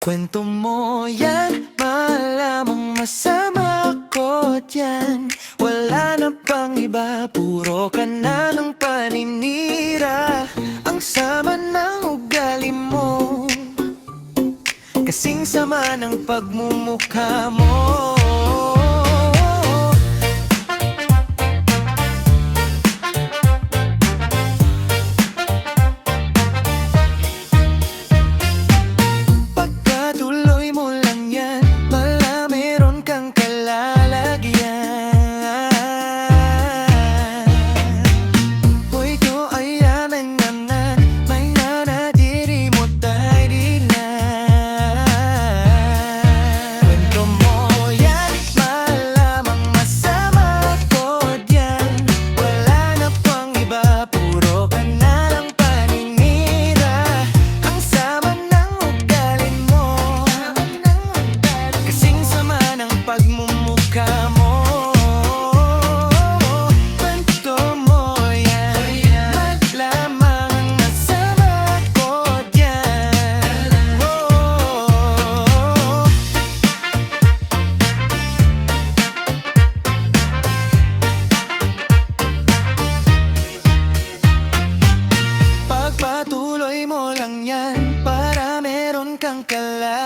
Kwento mo yan, malamang masama ko dyan. Wala na pang iba, puro ka na ng paninira. Ang sama ng ugali mo, kasing sama ng pagmumukha mo. Pagkatuloy mo lang yan, bala meron kang kalalagyan. Hoy ko ay ananganan, may nanadiri mo tayo di na. Kwento mo yan, malamang masama ko diyan. Wala na pang iba, puro ka na lang paninira. Ang sama ng ugali mo, kasing sama ng pagmumukha mo. Kwento mo yan, malamang ang masama ko dyan. Pagpatuloy mo lang yan, para meron kang kalalagyan.